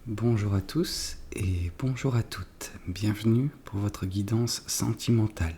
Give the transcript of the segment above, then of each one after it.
Bonjour à tous et bonjour à toutes. Bienvenue pour votre guidance sentimentale.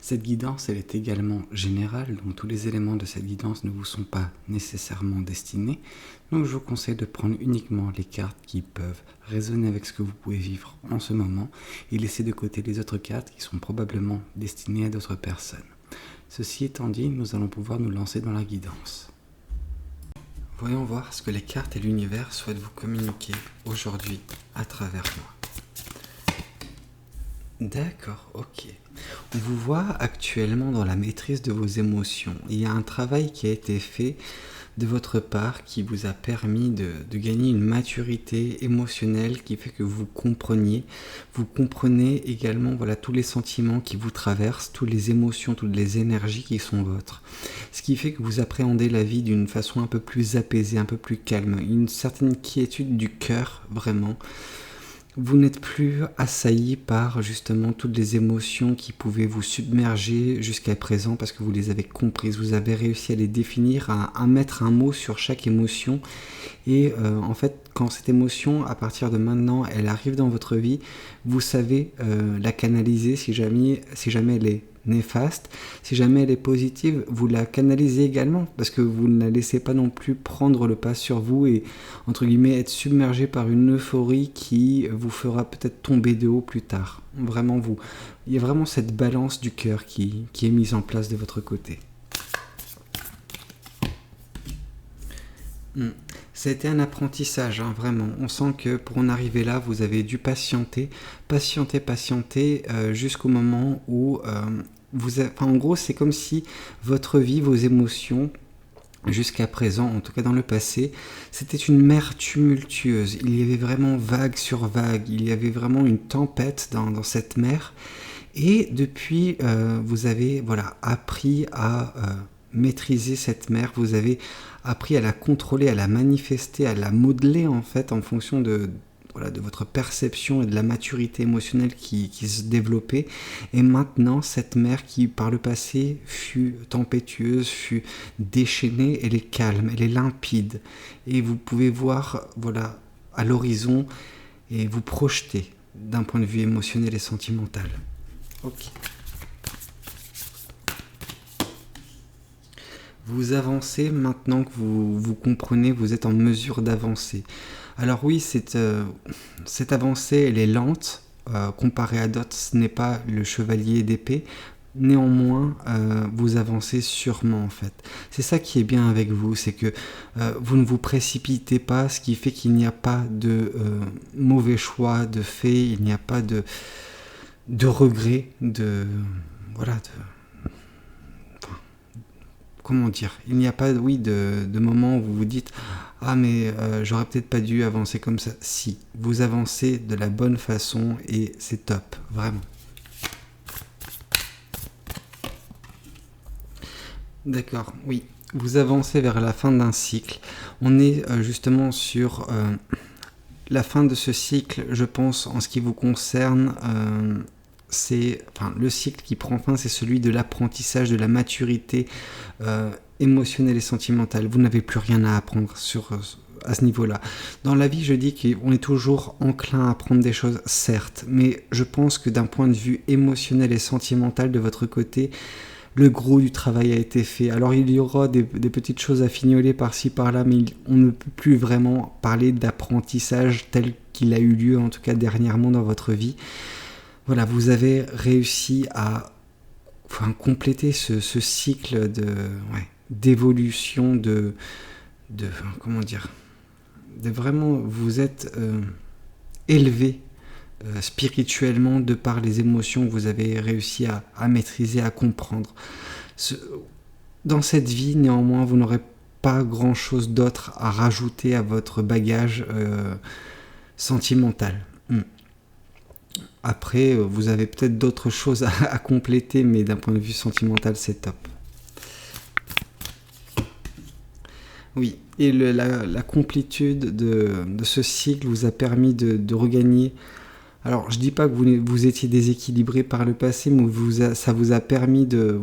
Cette guidance, elle est également générale, donc tous les éléments de cette guidance ne vous sont pas nécessairement destinés. Donc je vous conseille de prendre uniquement les cartes qui peuvent résonner avec ce que vous pouvez vivre en ce moment et laisser de côté les autres cartes qui sont probablement destinées à d'autres personnes. Ceci étant dit, nous allons pouvoir nous lancer dans la guidance. Voyons voir ce que les cartes et l'univers souhaitent vous communiquer aujourd'hui à travers moi. D'accord, ok. On vous voit actuellement dans la maîtrise de vos émotions. Il y a un travail qui a été fait de votre part qui vous a permis de gagner une maturité émotionnelle qui fait que vous comprenez également tous les sentiments qui vous traversent, toutes les émotions, toutes les énergies qui sont vôtres. Ce qui fait que vous appréhendez la vie d'une façon un peu plus apaisée, un peu plus calme, une certaine quiétude du cœur, vraiment. Vous n'êtes plus assailli par justement toutes les émotions qui pouvaient vous submerger jusqu'à présent parce que vous les avez comprises, vous avez réussi à les définir, à mettre un mot sur chaque émotion et en fait quand cette émotion à partir de maintenant elle arrive dans votre vie, vous savez la canaliser si jamais elle est néfaste, si jamais elle est positive, vous la canalisez également parce que vous ne la laissez pas non plus prendre le pas sur vous et entre guillemets être submergé par une euphorie qui vous fera peut-être tomber de haut plus tard. Vraiment il y a vraiment cette balance du cœur qui est mise en place de votre côté. Ça a été un apprentissage, vraiment. On sent que pour en arriver là, vous avez dû patienter jusqu'au moment où en gros, c'est comme si votre vie, vos émotions, jusqu'à présent, en tout cas dans le passé, c'était une mer tumultueuse. Il y avait vraiment vague sur vague, il y avait vraiment une tempête dans cette mer. Et depuis, vous avez appris à maîtriser cette mer, vous avez appris à la contrôler, à la manifester, à la modeler en fait en fonction de votre perception et de la maturité émotionnelle qui se développait. Et maintenant, cette mer qui par le passé fut tempétueuse, fut déchaînée, elle est calme, elle est limpide. Et vous pouvez voir à l'horizon et vous projeter d'un point de vue émotionnel et sentimental. Ok. Vous avancez maintenant que vous comprenez, vous êtes en mesure d'avancer. Alors oui, cette avancée, elle est lente, comparée à d'autres, ce n'est pas le chevalier d'épée. Néanmoins, vous avancez sûrement en fait. C'est ça qui est bien avec vous, c'est que vous ne vous précipitez pas, ce qui fait qu'il n'y a pas de mauvais choix de fait, il n'y a pas de regret, comment dire, il n'y a pas de moment où vous vous dites « Ah mais j'aurais peut-être pas dû avancer comme ça ». Si, vous avancez de la bonne façon et c'est top, vraiment. D'accord, oui. Vous avancez vers la fin d'un cycle. On est justement sur la fin de ce cycle, je pense, en ce qui vous concerne. Le cycle qui prend fin, c'est celui de l'apprentissage, de la maturité émotionnelle et sentimentale. Vous n'avez plus rien à apprendre à ce niveau-là. Dans la vie, je dis qu'on est toujours enclin à apprendre des choses, certes, mais je pense que d'un point de vue émotionnel et sentimental de votre côté, le gros du travail a été fait. Alors il y aura des petites choses à fignoler par-ci par-là, mais on ne peut plus vraiment parler d'apprentissage tel qu'il a eu lieu, en tout cas dernièrement dans votre vie. Vous avez réussi à compléter ce cycle d'évolution, comment dire, de vraiment vous êtes élevé spirituellement de par les émotions que vous avez réussi à maîtriser, à comprendre. Dans cette vie, néanmoins, vous n'aurez pas grand-chose d'autre à rajouter à votre bagage sentimental. Après, vous avez peut-être d'autres choses à compléter, mais d'un point de vue sentimental, c'est top. Oui, et la complétude de ce cycle vous a permis de regagner. Alors, je ne dis pas que vous étiez déséquilibré par le passé, mais ça vous a permis de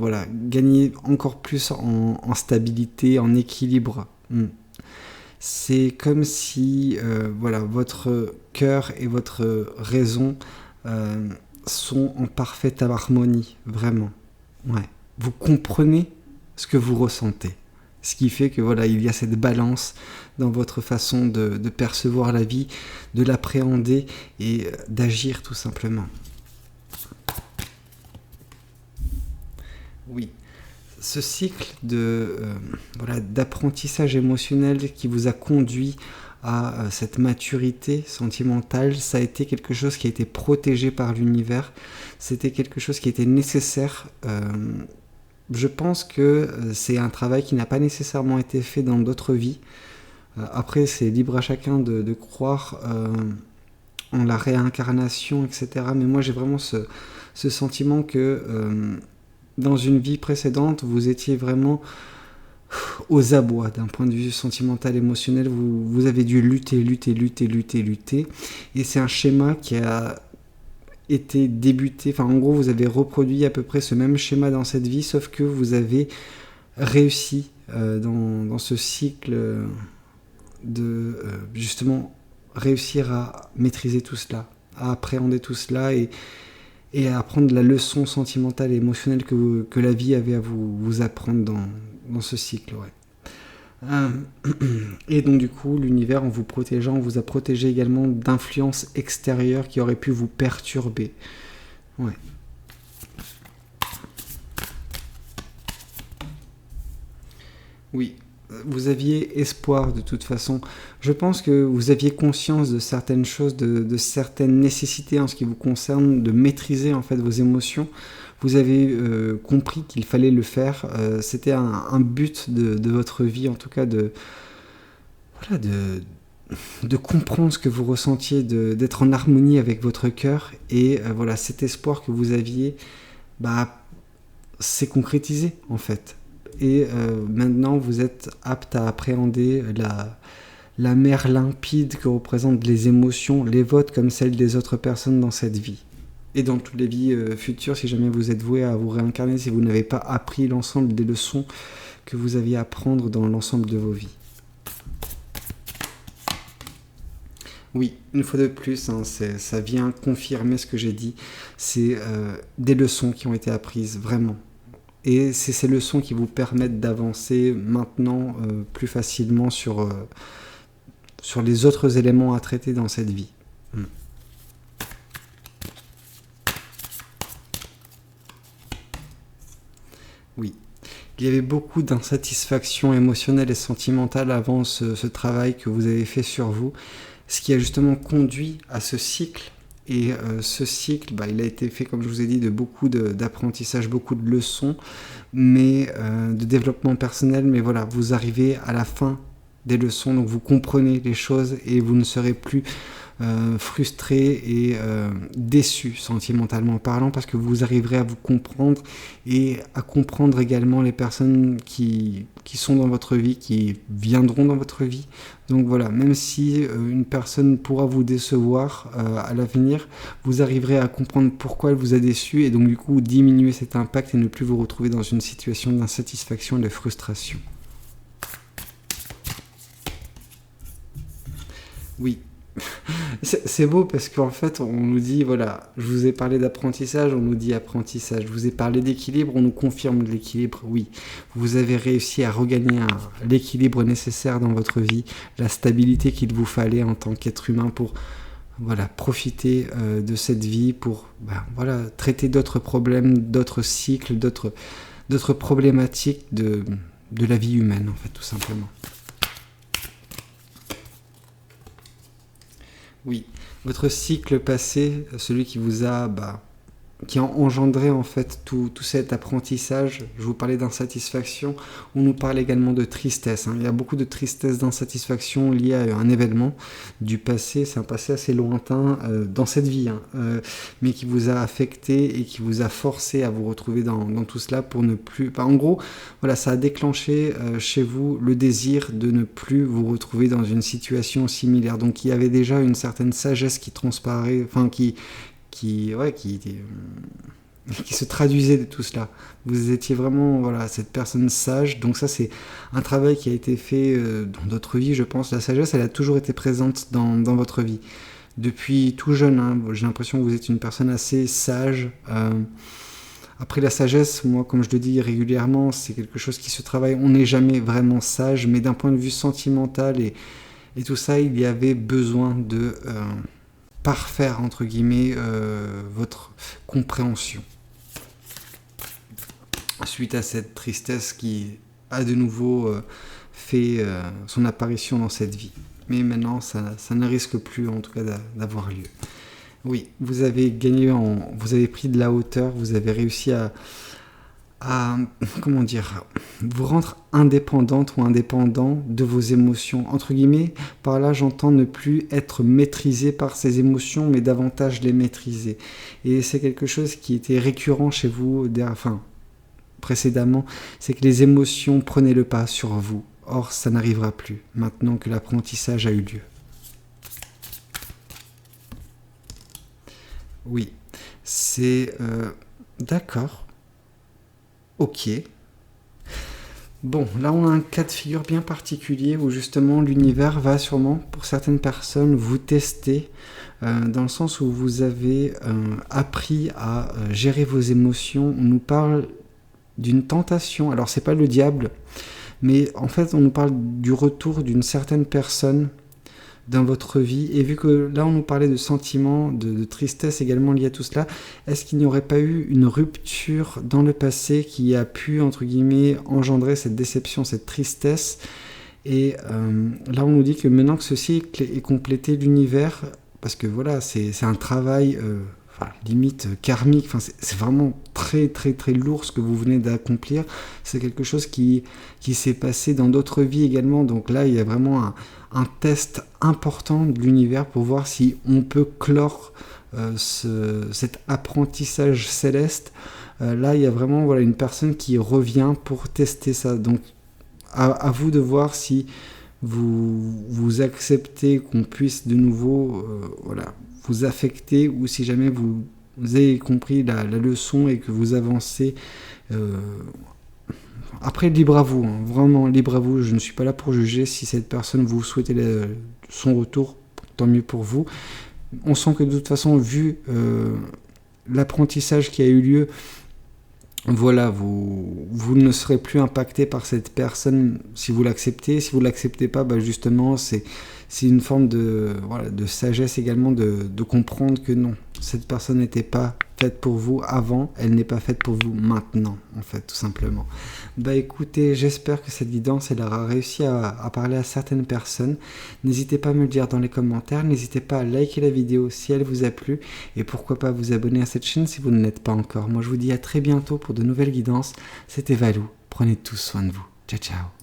gagner encore plus en stabilité, en équilibre. C'est comme si voilà, votre cœur et votre raison sont en parfaite harmonie, vraiment. Ouais. Vous comprenez ce que vous ressentez. Ce qui fait que voilà, il y a cette balance dans votre façon de percevoir la vie, de l'appréhender et d'agir tout simplement. Oui, ce cycle voilà, d'apprentissage émotionnel qui vous a conduit à cette maturité sentimentale, ça a été quelque chose qui a été protégé par l'univers. C'était quelque chose qui était nécessaire. Je pense que c'est un travail qui n'a pas nécessairement été fait dans d'autres vies. Après, c'est libre à chacun de croire en la réincarnation, etc. Mais moi, j'ai vraiment ce sentiment que dans une vie précédente, vous étiez vraiment aux abois d'un point de vue sentimental, émotionnel. Vous avez dû lutter. Et c'est un schéma qui a été débuté. Enfin, en gros, vous avez reproduit à peu près ce même schéma dans cette vie, sauf que vous avez réussi dans ce cycle de justement réussir à maîtriser tout cela, à appréhender tout cela et à apprendre la leçon sentimentale et émotionnelle que la vie avait à vous apprendre dans ce cycle. Ouais. Et donc du coup, l'univers, en vous protégeant, vous a protégé également d'influences extérieures qui auraient pu vous perturber. Ouais. Oui, vous aviez espoir de toute façon. Je pense que vous aviez conscience de certaines choses, de certaines nécessités en ce qui vous concerne, de maîtriser en fait vos émotions. Vous avez compris qu'il fallait le faire. C'était un but de votre vie, en tout cas de comprendre ce que vous ressentiez, d'être en harmonie avec votre cœur. Et voilà, cet espoir que vous aviez, s'est concrétisé en fait. Et maintenant, vous êtes apte à appréhender la mer limpide que représentent les émotions, les vôtres comme celles des autres personnes dans cette vie. Et dans toutes les vies futures, si jamais vous êtes voué à vous réincarner, si vous n'avez pas appris l'ensemble des leçons que vous aviez à apprendre dans l'ensemble de vos vies. Oui, une fois de plus, hein, ça vient confirmer ce que j'ai dit. C'est des leçons qui ont été apprises, vraiment. Et c'est ces leçons qui vous permettent d'avancer maintenant plus facilement sur les autres éléments à traiter dans cette vie. Oui. Il y avait beaucoup d'insatisfaction émotionnelle et sentimentale avant ce travail que vous avez fait sur vous, ce qui a justement conduit à ce cycle. Et ce cycle, il a été fait, comme je vous ai dit, de beaucoup d'apprentissage, beaucoup de leçons, mais de développement personnel. Mais voilà, vous arrivez à la fin des leçons, donc vous comprenez les choses et vous ne serez plus frustré et déçu sentimentalement parlant, parce que vous arriverez à vous comprendre et à comprendre également les personnes qui sont dans votre vie, qui viendront dans votre vie. Donc voilà, même si une personne pourra vous décevoir à l'avenir, vous arriverez à comprendre pourquoi elle vous a déçu et donc du coup diminuer cet impact et ne plus vous retrouver dans une situation d'insatisfaction et de frustration. Oui. C'est beau parce qu'en fait on nous dit, voilà, je vous ai parlé d'apprentissage, on nous dit apprentissage, je vous ai parlé d'équilibre, on nous confirme de l'équilibre. Oui, vous avez réussi à regagner l'équilibre nécessaire dans votre vie, la stabilité qu'il vous fallait en tant qu'être humain pour profiter de cette vie, pour traiter d'autres problèmes, d'autres cycles, d'autres problématiques de la vie humaine en fait, tout simplement. Oui, votre cycle passé, celui qui vous a, qui a engendré en fait tout cet apprentissage. Je vous parlais d'insatisfaction, on nous parle également de tristesse. Il y a beaucoup de tristesse, d'insatisfaction liée à un événement du passé, c'est un passé assez lointain dans cette vie, mais qui vous a affecté et qui vous a forcé à vous retrouver dans tout cela pour ne plus... en gros, voilà, ça a déclenché chez vous le désir de ne plus vous retrouver dans une situation similaire. Donc il y avait déjà une certaine sagesse qui transparaît, qui se traduisait de tout cela. Vous étiez vraiment voilà, cette personne sage. Donc ça, c'est un travail qui a été fait dans d'autres vies, je pense. La sagesse, elle a toujours été présente dans votre vie. Depuis tout jeune, hein, j'ai l'impression que vous êtes une personne assez sage. Après la sagesse, moi, comme je le dis régulièrement, c'est quelque chose qui se travaille. On n'est jamais vraiment sage, mais d'un point de vue sentimental et tout ça, il y avait besoin de parfaire, entre guillemets, votre compréhension. Suite à cette tristesse qui a de nouveau fait son apparition dans cette vie. Mais maintenant, ça ne risque plus, en tout cas, d'avoir lieu. Oui, vous avez gagné, vous avez pris de la hauteur, vous avez réussi à comment dire, vous rendre indépendante ou indépendant de vos émotions. Entre guillemets, par là, j'entends ne plus être maîtrisé par ces émotions, mais davantage les maîtriser. Et c'est quelque chose qui était récurrent chez vous, précédemment, c'est que les émotions prenaient le pas sur vous. Or, ça n'arrivera plus, maintenant que l'apprentissage a eu lieu. Oui, c'est... d'accord. Ok. Bon, là on a un cas de figure bien particulier où justement l'univers va sûrement, pour certaines personnes, vous tester dans le sens où vous avez appris à gérer vos émotions. On nous parle d'une tentation. Alors c'est pas le diable, mais en fait on nous parle du retour d'une certaine personne dans votre vie, et vu que là on nous parlait de sentiments, de tristesse également liés à tout cela, est-ce qu'il n'y aurait pas eu une rupture dans le passé qui a pu, entre guillemets, engendrer cette déception, cette tristesse, et là on nous dit que maintenant que ce cycle est complété, l'univers, parce que voilà, c'est un travail limite karmique, c'est vraiment très très très lourd ce que vous venez d'accomplir, c'est quelque chose qui s'est passé dans d'autres vies également, donc là il y a vraiment un test important de l'univers pour voir si on peut clore cet apprentissage céleste. Là il y a vraiment une personne qui revient pour tester ça, donc à vous de voir si vous acceptez qu'on puisse de nouveau vous affecter, ou si jamais vous avez compris la leçon et que vous avancez. Après, libre à vous, hein, vraiment libre à vous. Je ne suis pas là pour juger. Si cette personne, vous souhaitez son retour, tant mieux pour vous. On sent que de toute façon, vu l'apprentissage qui a eu lieu, voilà, vous ne serez plus impacté par cette personne si vous l'acceptez. Si vous ne l'acceptez pas, justement, c'est une forme de sagesse également de comprendre que non, cette personne n'était pas faite pour vous avant, elle n'est pas faite pour vous maintenant, en fait, tout simplement. Écoutez, j'espère que cette guidance, elle aura réussi à parler à certaines personnes. N'hésitez pas à me le dire dans les commentaires, n'hésitez pas à liker la vidéo si elle vous a plu, et pourquoi pas vous abonner à cette chaîne si vous ne l'êtes pas encore. Moi, je vous dis à très bientôt pour de nouvelles guidances. C'était Valou, prenez tous soin de vous. Ciao, ciao.